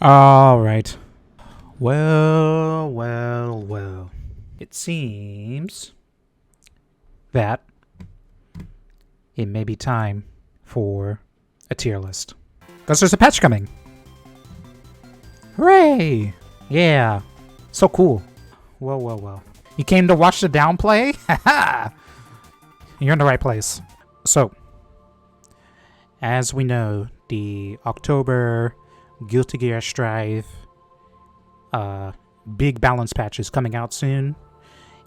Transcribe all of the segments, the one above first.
All right. Well. It seems that it may be time for a tier list. Because there's a patch coming. Hooray! Yeah. So cool. Well. You came to watch the downplay? Haha! You're in the right place. So, as we know, the October Guilty Gear Strive big balance patch is coming out soon.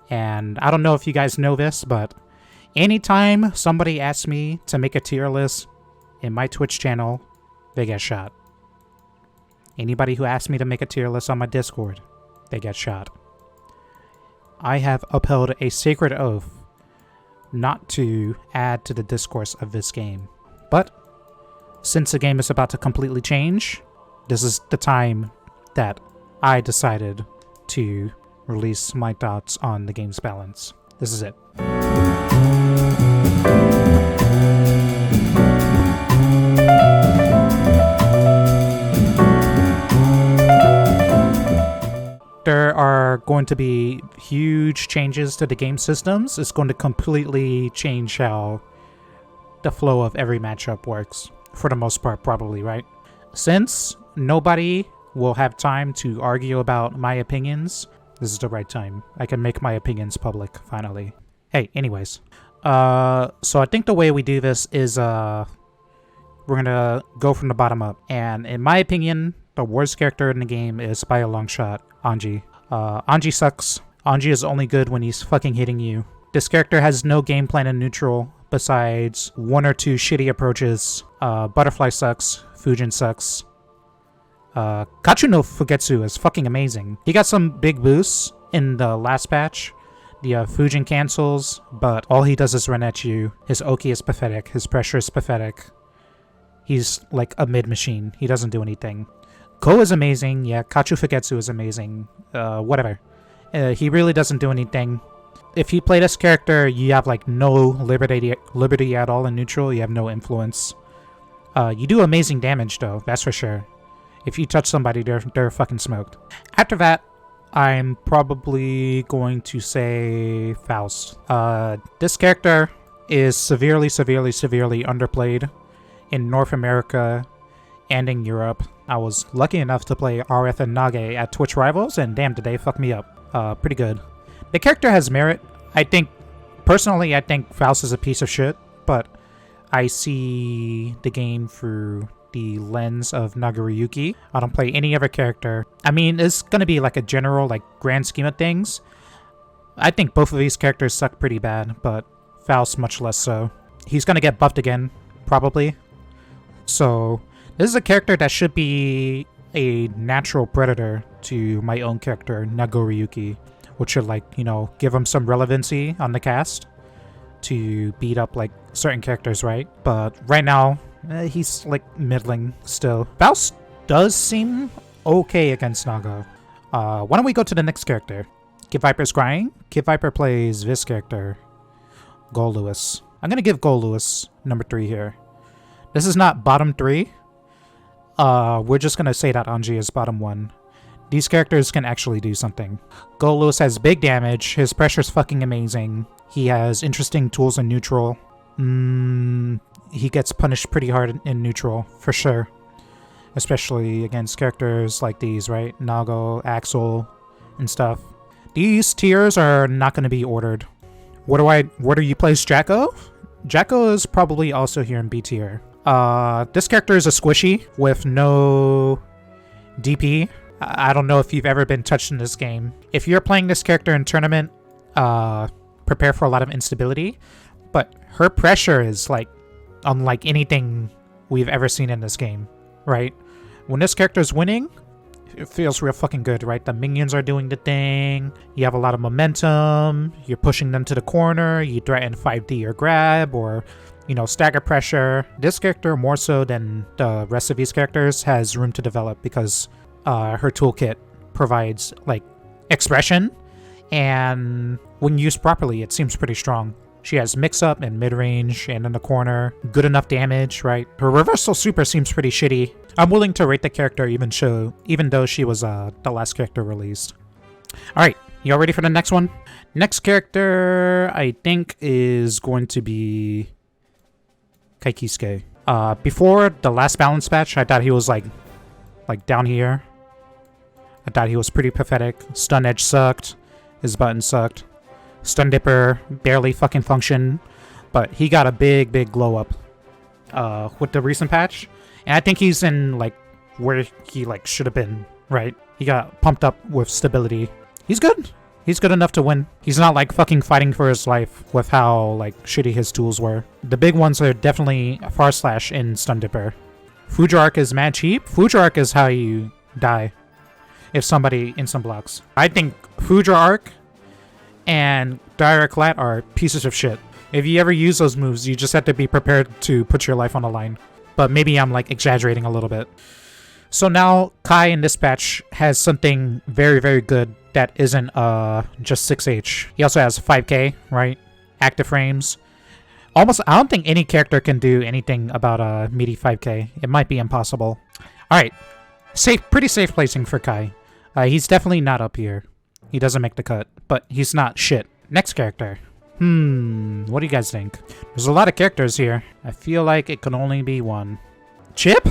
And I don't know if you guys know this, but anytime somebody asks me to make a tier list in my Twitch channel, they get shot. Anybody who asks me to make a tier list on my Discord, they get shot. I have upheld a sacred oath not to add to the discourse of this game. But since the game is about to completely change, this is the time that I decided to release my thoughts on the game's balance. This is it. There are going to be huge changes to the game systems. It's going to completely change how the flow of every matchup works. For the most part, probably, right? Since nobody will have time to argue about my opinions, this is the right time. I can make my opinions public, finally. Hey, anyways. So I think the way we do this is, we're gonna go from the bottom up. And in my opinion, the worst character in the game is, by a long shot, Anji. Anji sucks. Anji is only good when he's fucking hitting you. This character has no game plan in neutral, besides one or two shitty approaches. Butterfly sucks. Fujin sucks. Kachu no Fugetsu is fucking amazing. He got some big boosts in the last patch. The Fujin cancels, but all he does is run at you. His Oki is pathetic. His pressure is pathetic. He's like a mid-machine. He doesn't do anything. Ko is amazing. Yeah, Kachu Fugetsu is amazing. Whatever. He really doesn't do anything. If you play this character, you have like no liberty at all in neutral. You have no influence. You do amazing damage though, that's for sure. If you touch somebody, they're fucking smoked. After that, I'm probably going to say Faust. This character is severely underplayed in North America and in Europe. I was lucky enough to play RF and Nage at Twitch Rivals, and damn, did they fuck me up. Pretty good. The character has merit. Personally, I think Faust is a piece of shit, but I see the game through the lens of Nagoriyuki. I don't play any other character. I mean, it's gonna be like a general, like, grand scheme of things. I think both of these characters suck pretty bad, but Faust much less so. He's gonna get buffed again, probably. So, this is a character that should be a natural predator to my own character, Nagoriyuki, which should, like, you know, give him some relevancy on the cast to beat up, like, certain characters, right? But right now, he's, like, middling still. Faust does seem okay against Nago. Why don't we go to the next character? Kid Viper's crying. Kid Viper plays this character, Goldlewis. I'm gonna give Goldlewis number 3 here. This is not bottom 3. We're just gonna say that Anji is bottom 1. These characters can actually do something. Goldlewis has big damage. His pressure's fucking amazing. He has interesting tools in neutral. He gets punished pretty hard in neutral, for sure. Especially against characters like these, right? Nago, Axl, and stuff. These tiers are not going to be ordered. Where do you place Jacko? Jacko is probably also here in B tier. This character is a squishy with no DP. I don't know if you've ever been touched in this game. If you're playing this character in tournament, prepare for a lot of instability. But her pressure is like unlike anything we've ever seen in this game, right? When this character is winning, it feels real fucking good, right? The minions are doing the thing. You have a lot of momentum. You're pushing them to the corner. You threaten 5D or grab or, you know, stagger pressure. This character, more so than the rest of these characters, has room to develop because her toolkit provides, like, expression. And when used properly, it seems pretty strong. She has mix-up and mid-range and in the corner. Good enough damage, right? Her reversal super seems pretty shitty. I'm willing to rate the character even though she was the last character released. Alright, y'all ready for the next one? Next character, I think, is going to be Kiske. Before the last balance patch, I thought he was like down here. I thought he was pretty pathetic. Stun edge sucked. His button sucked. Stun dipper barely fucking functioned. But he got a big glow up with the recent patch. And I think he's in like where he like should have been, right? He got pumped up with stability. He's good. He's good enough to win. He's not like fucking fighting for his life with how like shitty his tools were. The big ones are definitely Far Slash and Stun Dipper. Future Arc is mad cheap. Future Arc is how you die if somebody instant blocks. I think Future Arc and Direct Lat are pieces of shit. If you ever use those moves, you just have to be prepared to put your life on the line. But maybe I'm like exaggerating a little bit. So now Kai in this patch has something very good that isn't just 6H. He also has 5k, right? Active frames. Almost, I don't think any character can do anything about meaty 5k. It might be impossible. Alright. Pretty safe placing for Kai. He's definitely not up here. He doesn't make the cut, but he's not shit. Next character. What do you guys think? There's a lot of characters here. I feel like it can only be one. Chipp?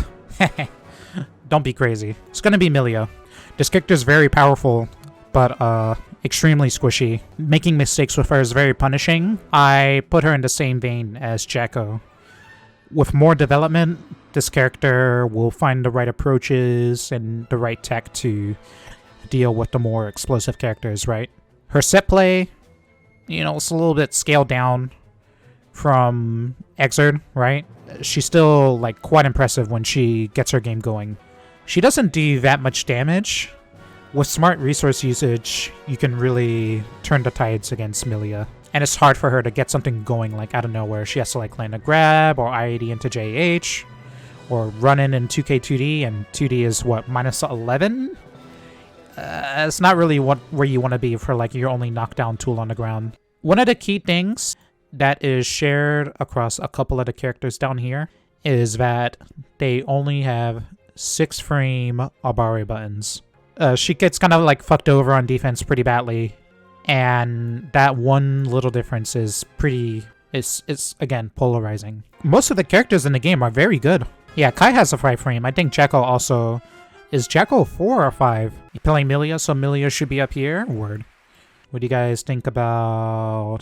Don't be crazy. It's gonna be Millia. This character is very powerful, but extremely squishy. Making mistakes with her is very punishing. I put her in the same vein as Jacko. With more development, this character will find the right approaches and the right tech to deal with the more explosive characters, right? Her set play, you know, it's a little bit scaled down from Exerd, right? She's still like quite impressive when she gets her game going. She doesn't do that much damage. With smart resource usage, you can really turn the tides against Millia. And it's hard for her to get something going like out of nowhere. She has to like land a grab or IAD into JH or run in 2k 2D, and 2D is what, minus 11? It's not really where you want to be for like your only knockdown tool on the ground. One of the key things that is shared across a couple of the characters down here is that they only have 6 frame Abare buttons. She gets kind of like fucked over on defense pretty badly, and that one little difference is it's again polarizing. Most of the characters in the game are very good. Yeah, Kai has a 5 frame. I think Jacko also. Is Jacko 4 or 5? You're playing Millia, so Millia should be up here? Word. What do you guys think about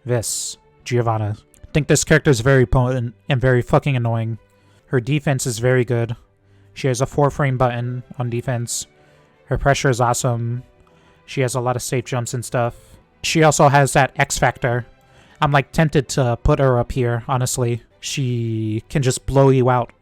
this? Giovanna. I think this character is very potent and very fucking annoying. Her defense is very good. She has a 4 frame button on defense. Her pressure is awesome. She has a lot of safe jumps and stuff. She also has that X factor. I'm like tempted to put her up here, honestly. She can just blow you out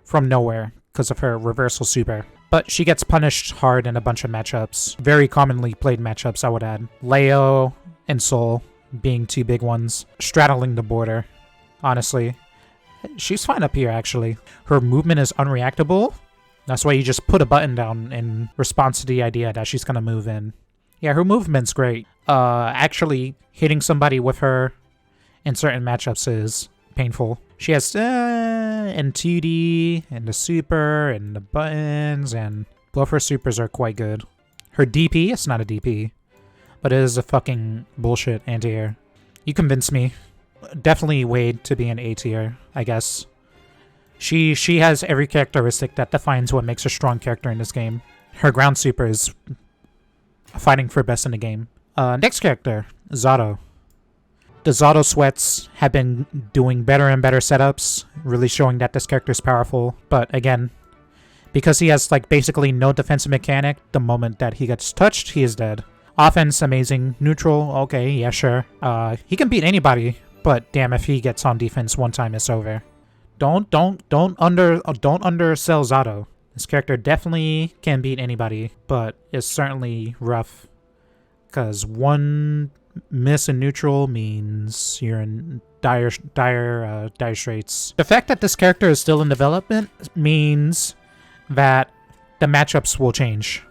from nowhere because of her reversal super. But she gets punished hard in a bunch of matchups. Very commonly played matchups, I would add. Leo and Soul being 2 big ones. Straddling the border, honestly. She's fine up here, actually. Her movement is unreactable. That's why you just put a button down in response to the idea that she's gonna move in. Yeah, her movement's great. Actually, hitting somebody with her in certain matchups is painful. She has and 2D and the super and the buttons, and both her supers are quite good. Her DP, it's not a DP, but it is a fucking bullshit anti-air. You convinced me. Definitely Wade to be an A tier, I guess. She has every characteristic that defines what makes a strong character in this game. Her ground super is fighting for best in the game. Next character, Zato. The Zato sweats have been doing better and better setups, really showing that this character is powerful. But again, because he has like basically no defensive mechanic, the moment that he gets touched, he is dead. Offense, amazing. Neutral, okay, yeah, sure. He can beat anybody, but damn, if he gets on defense one time, it's over. Don't undersell Zato. This character definitely can beat anybody, but it's certainly rough. Because one miss in neutral means you're in dire straits. The fact that this character is still in development means that the matchups will change.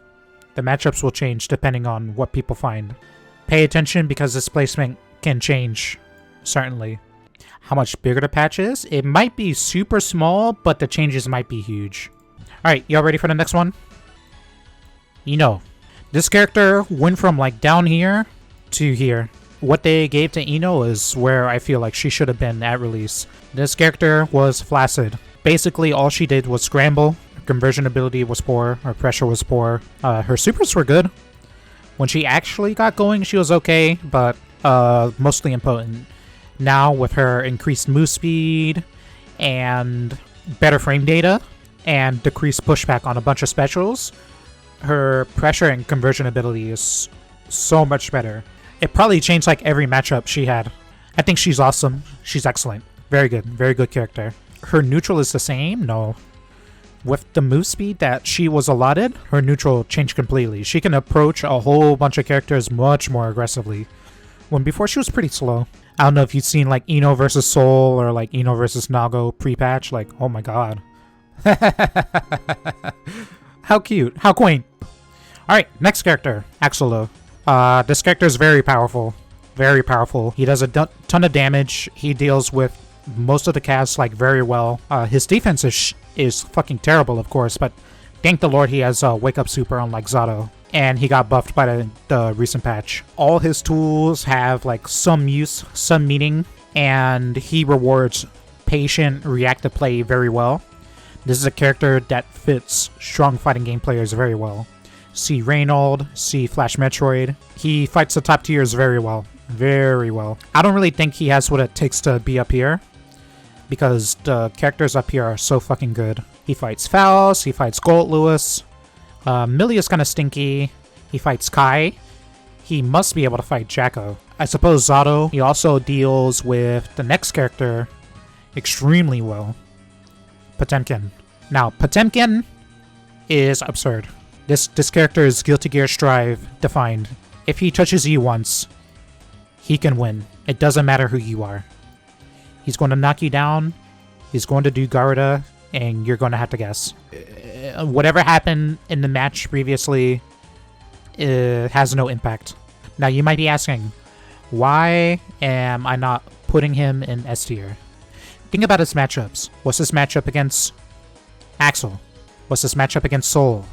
The matchups will change depending on what people find. Pay attention because this placement can change certainly. How much bigger the patch is? It might be super small, but the changes might be huge. Alright, y'all ready for the next one? This character went from like down here to here. What they gave to Ino is where I feel like she should have been at release. This character was flaccid. Basically, all she did was scramble. Her conversion ability was poor. Her pressure was poor. Her supers were good. When she actually got going, she was okay, but mostly impotent. Now, with her increased move speed and better frame data and decreased pushback on a bunch of specials, her pressure and conversion ability is so much better. It probably changed like every matchup she had. I think she's awesome. She's excellent. Very good character. Her neutral is the same? No. With the move speed that she was allotted, her neutral changed completely. She can approach a whole bunch of characters much more aggressively. When before she was pretty slow. I don't know if you've seen like Ino versus Soul or like Ino versus Nago pre-patch. Like, oh my god. How cute. How quaint. Alright, next character. Axl Low. This character is very powerful. Very powerful. He does a ton of damage. He deals with most of the casts like very well. His defense is fucking terrible, of course, but thank the Lord he has Wake Up Super unlike Zato. And he got buffed by the recent patch. All his tools have like some use, some meaning, and he rewards patient, reactive play very well. This is a character that fits strong fighting game players very well. See Reynold, see Flash Metroid. He fights the top tiers very well. Very well. I don't really think he has what it takes to be up here, because the characters up here are so fucking good. He fights Faust, he fights Goldlewis. Millia's kind of stinky. He fights Kai. He must be able to fight Jacko. I suppose Zato. He also deals with the next character extremely well. Potemkin. Now, Potemkin is absurd. This character is Guilty Gear Strive defined. If he touches you once, he can win. It doesn't matter who you are. He's going to knock you down, he's going to do Garuda, and you're going to have to guess. Whatever happened in the match previously has no impact. Now you might be asking, why am I not putting him in S tier? Think about his matchups. What's his matchup against Axl? What's his matchup against Soul?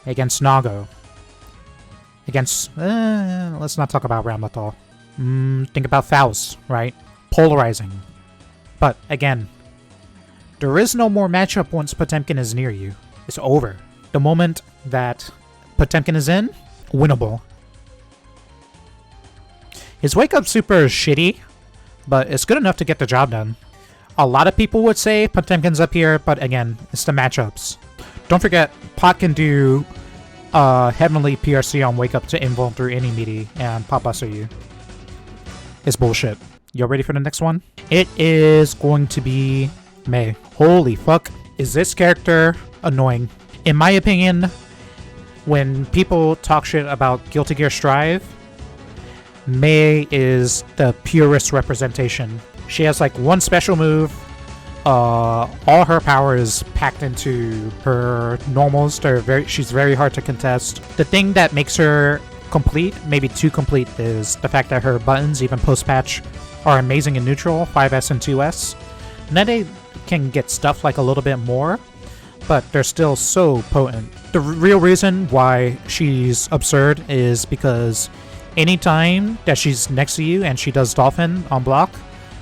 Against Nago? Against... let's not talk about Ramlethal. Think about Faust, right? Polarizing. But, again, there is no more matchup once Potemkin is near you. It's over. The moment that Potemkin is in, winnable. His Wake Up Super is shitty, but it's good enough to get the job done. A lot of people would say Potemkin's up here, but again, it's the matchups. Don't forget, Pot can do Heavenly PRC on Wake Up to invuln through any meaty and pop buster you. It's bullshit. Y'all ready for the next one? It is going to be Mei. Holy fuck. Is this character annoying? In my opinion, when people talk shit about Guilty Gear Strive, Mei is the purest representation. She has like one special move. All her power is packed into her normals. She's very hard to contest. The thing that makes her complete, maybe too complete, is the fact that her buttons, even post-patch, are amazing in neutral, 5S and 2S. Nede can get stuff like a little bit more, but they're still so potent. The real reason why she's absurd is because anytime that she's next to you and she does Dolphin on block,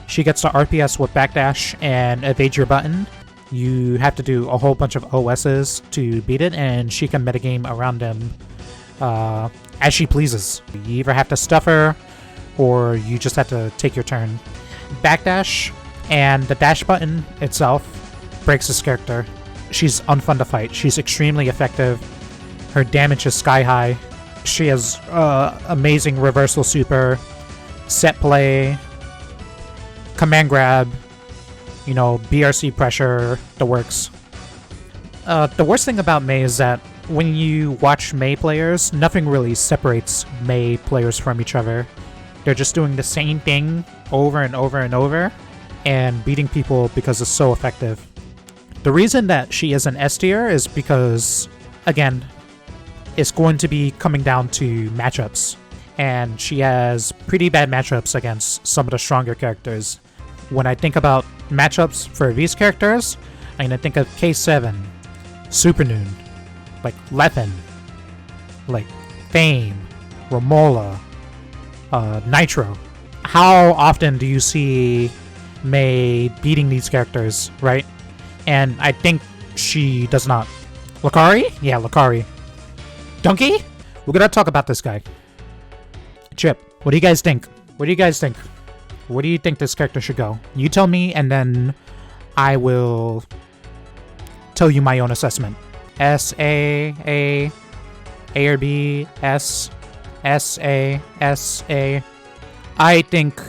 she gets to RPS with backdash and evade your button. You have to do a whole bunch of OSs to beat it, and she can metagame around them as she pleases. You either have to stuff her, or you just have to take your turn. Backdash and the dash button itself breaks this character. She's unfun to fight. She's extremely effective. Her damage is sky high. She has amazing reversal super, set play, command grab, BRC pressure, the works. The worst thing about Mei is that when you watch Mei players, nothing really separates Mei players from each other. They're just doing the same thing over and over and over and beating people because it's so effective. The reason that she is an S tier is because, again, it's going to be coming down to matchups. and she has pretty bad matchups against some of the stronger characters. When I think about matchups for these characters, I'm gonna think of K7, Supernoon, like Leffen, like Fame, Romola, Nitro. How often do you see Mei beating these characters, right? And I think she does not. Lucari? Yeah, Lucari. Donkey? We're gonna talk about this guy. Chipp, what do you guys think? What do you guys think? Where do you think this character should go? You tell me, and then I will tell you my own assessment. S, A or B, S, A. I think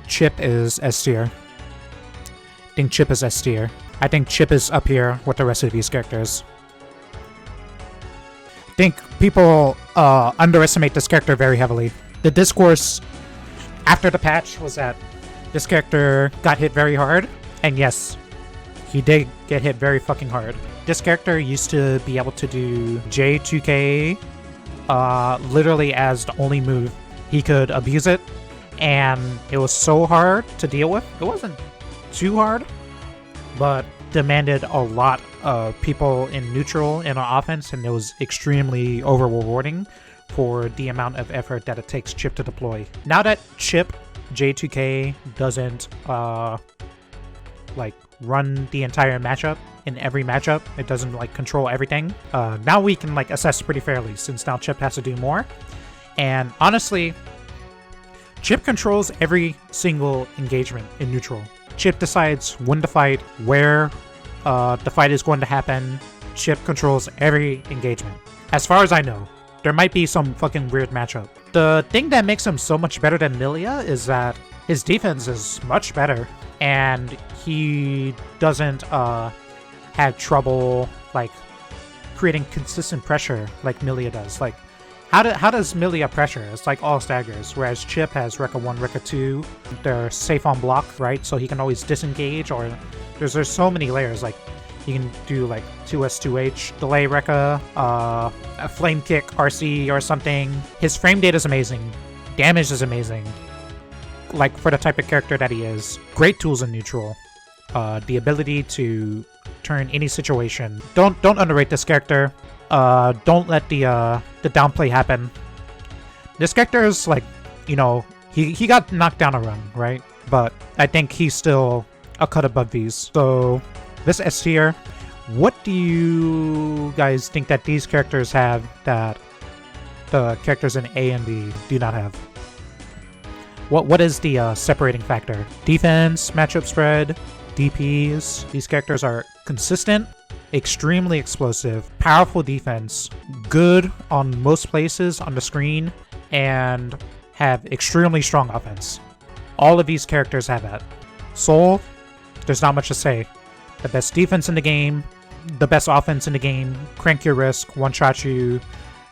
Chipp is S tier. I think Chipp is S tier. I think Chipp is up here with the rest of these characters. I think people underestimate this character very heavily. The discourse after the patch was that this character got hit very hard, and yes, he did get hit very fucking hard. This character used to be able to do J2K literally as the only move. He could abuse it, and it was so hard to deal with. It wasn't too hard, but demanded a lot of people in neutral in an offense, and it was extremely over rewarding for the amount of effort that it takes Chipp to deploy. Now that Chipp J2K doesn't like run the entire matchup in every matchup, it doesn't like control everything. Now we can like assess pretty fairly, since now Chipp has to do more. And honestly, Chipp controls every single engagement in neutral. Chipp decides when to fight, where the fight is going to happen. Chipp controls every engagement. As far as I know, there might be some fucking weird matchup. The thing that makes him so much better than Millia is that his defense is much better, and he doesn't have trouble like creating consistent pressure like Millia does. Like, how does Millia pressure? It's like all staggers, whereas Chipp has Rekka 1, Rekka 2. They're safe on block, right? So he can always disengage, or there's so many layers. Like, you can do like 2S2H, delay Rekka, a flame kick RC or something. His frame data is amazing. Damage is amazing. Like, for the type of character that he is. Great tools in neutral. The ability to turn any situation. Don't underrate this character. Don't let the downplay happen. This character is like, you know, he got knocked down a run, right? But I think he's still a cut above these. So this S tier, what do you guys think that these characters have that the characters in A and B do not have? What is the separating factor? Defense, matchup spread, DPs. These characters are consistent, extremely explosive, powerful defense, good on most places on the screen, and have extremely strong offense. All of these characters have that. Soul, there's not much to say. The best defense in the game, the best offense in the game, crank your risk, one-shot you,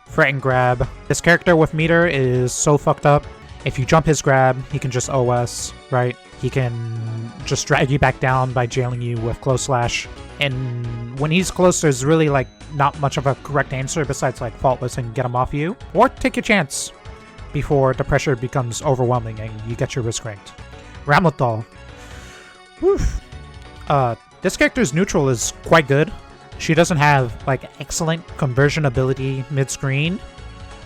fret and grab. This character with meter is so fucked up. If you jump his grab, he can just OS, right? He can just drag you back down by jailing you with close slash. And when he's close, there's really like not much of a correct answer besides like faultless and get him off you. Or take your chance before the pressure becomes overwhelming and you get your risk ranked. Ramlethal. Woof. This character's neutral is quite good. She doesn't have like excellent conversion ability mid-screen,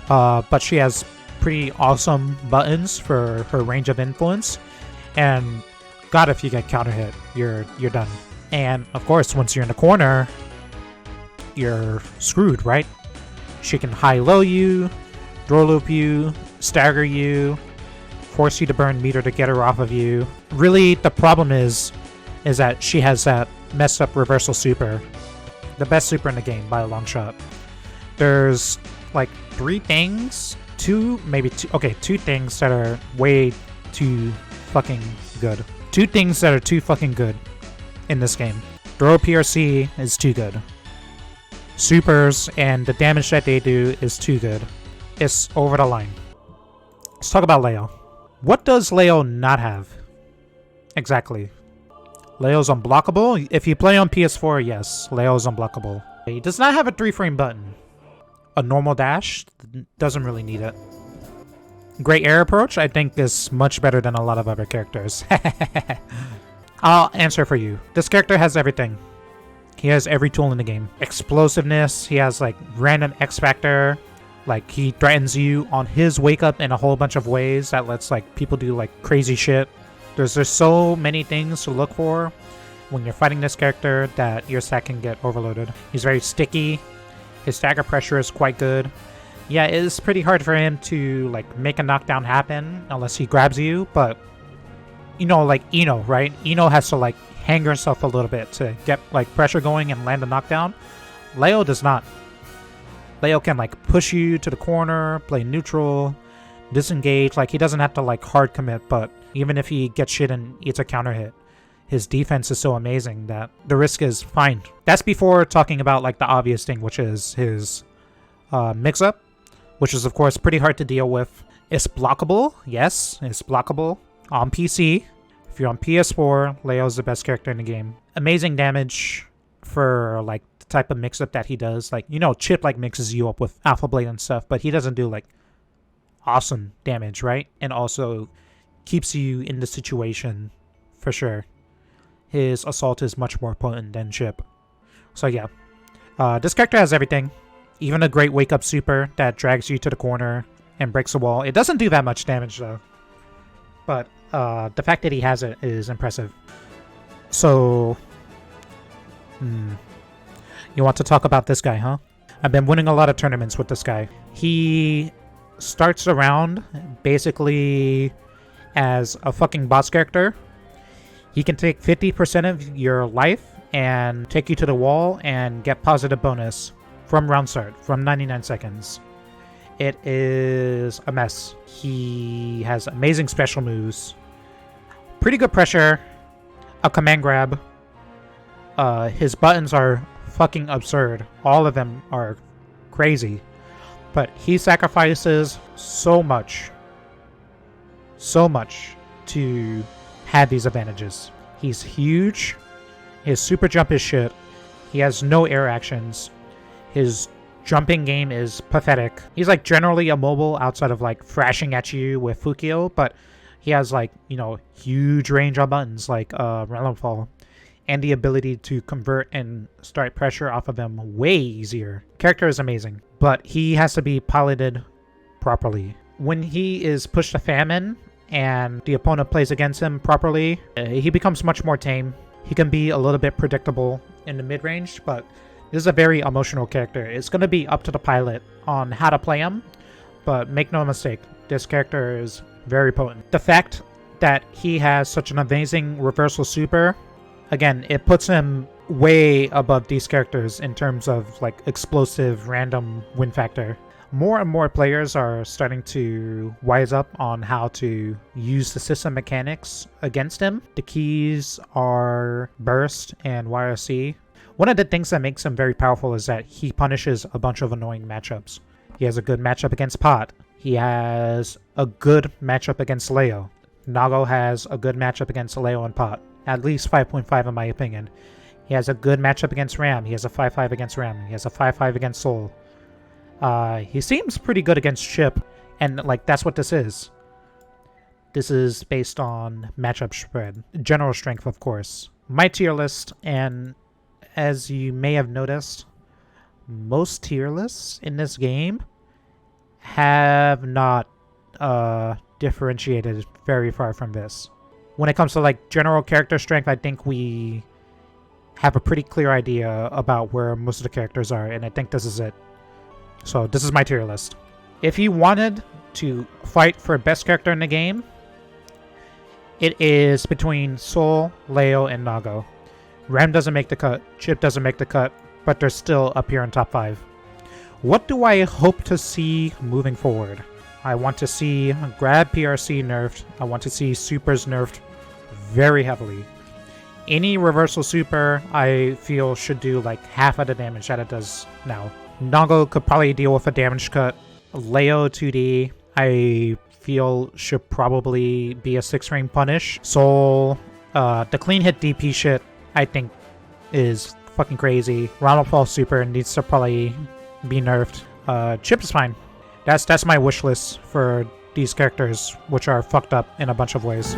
but she has pretty awesome buttons for her range of influence. And god, if you get counter hit, you're done. And of course, once you're in the corner, you're screwed, right? She can high-low you, throw loop you, stagger you, force you to burn meter to get her off of you. Really, the problem is that she has that messed up reversal super. The best super in the game by a long shot. There's like two things that are way too fucking good. Two things that are too fucking good in this game. Throw PRC is too good. Supers and the damage that they do is too good. It's over the line. Let's talk about Leo. What does Leo not have? Exactly. Leo's unblockable. If you play on PS4, yes, Leo's unblockable. He does not have a 3-frame button. A normal dash doesn't really need it. Great air approach, I think, is much better than a lot of other characters. I'll answer for you. This character has everything. He has every tool in the game. Explosiveness, he has like random X factor. Like he threatens you on his wake up in a whole bunch of ways that lets like people do like crazy shit. There's so many things to look for when you're fighting this character that your stack can get overloaded. He's very sticky. His stagger pressure is quite good. Yeah, it is pretty hard for him to like make a knockdown happen unless he grabs you, but you know, like Ino, right? Ino has to like hang herself a little bit to get like pressure going and land a knockdown. Leo does not. Leo can like push you to the corner, play neutral, disengage. Like he doesn't have to like hard commit, but even if he gets shit and eats a counter hit, his defense is so amazing that the risk is fine. That's before talking about like the obvious thing, which is his mix-up, which is of course pretty hard to deal with. It's blockable. Yes, it's blockable on PC. If you're on PS4, Leo's the best character in the game. Amazing damage for like the type of mix-up that he does. Like, you know, Chipp like mixes you up with Alpha Blade and stuff, but he doesn't do like awesome damage, right? And also keeps you in the situation for sure. His assault is much more potent than Chipp. So yeah, this character has everything. Even a great wake-up super that drags you to the corner and breaks the wall. It doesn't do that much damage though, but the fact that he has it is impressive. So, you want to talk about this guy, huh? I've been winning a lot of tournaments with this guy. He starts around basically as a fucking boss character. He can take 50% of your life and take you to the wall and get positive bonus from round start, from 99 seconds. It is a mess. He has amazing special moves, pretty good pressure, a command grab. His buttons are fucking absurd. All of them are crazy. But he sacrifices so much to have these advantages. He's huge. His super jump is shit. He has no air actions. His jumping game is pathetic. He's like generally immobile outside of like thrashing at you with Fukio, but he has like, you know, huge range on buttons like Ramlethal, and the ability to convert and start pressure off of them way easier. Character is amazing, but he has to be piloted properly. When he is pushed to famine and the opponent plays against him properly, he becomes much more tame. He can be a little bit predictable in the mid-range, but this is a very emotional character. It's going to be up to the pilot on how to play him, but make no mistake, this character is very potent. The fact that he has such an amazing reversal super, again, it puts him way above these characters in terms of like explosive random win factor. More and more players are starting to wise up on how to use the system mechanics against him. The keys are burst and YRC. One of the things that makes him very powerful is that he punishes a bunch of annoying matchups. He has a good matchup against Pot. He has a good matchup against Leo. Nago has a good matchup against Leo and Pot. At least 5.5 in my opinion. He has a good matchup against Ram. He has a 5-5 against Ram. He has a 5-5 against Soul. He seems pretty good against Chipp, and like that's what this is. This is based on matchup spread. General strength, of course. My tier list, and as you may have noticed, most tier lists in this game have not differentiated very far from this. When it comes to like general character strength, I think we have a pretty clear idea about where most of the characters are, and I think this is it. So this is my tier list. If you wanted to fight for best character in the game, it is between Soul, Leo, and Nago. Ram doesn't make the cut, Chipp doesn't make the cut, but they're still up here in top 5. What do I hope to see moving forward? I want to see grab PRC nerfed. I want to see supers nerfed very heavily. Any reversal super I feel should do like half of the damage that it does now. Nago could probably deal with a damage cut. Leo 2D I feel should probably be a 6-ring punish. Soul, the clean hit DP shit I think is fucking crazy. Ramlethal super needs to probably be nerfed. Chipp is fine. That's my wish list for these characters, which are fucked up in a bunch of ways.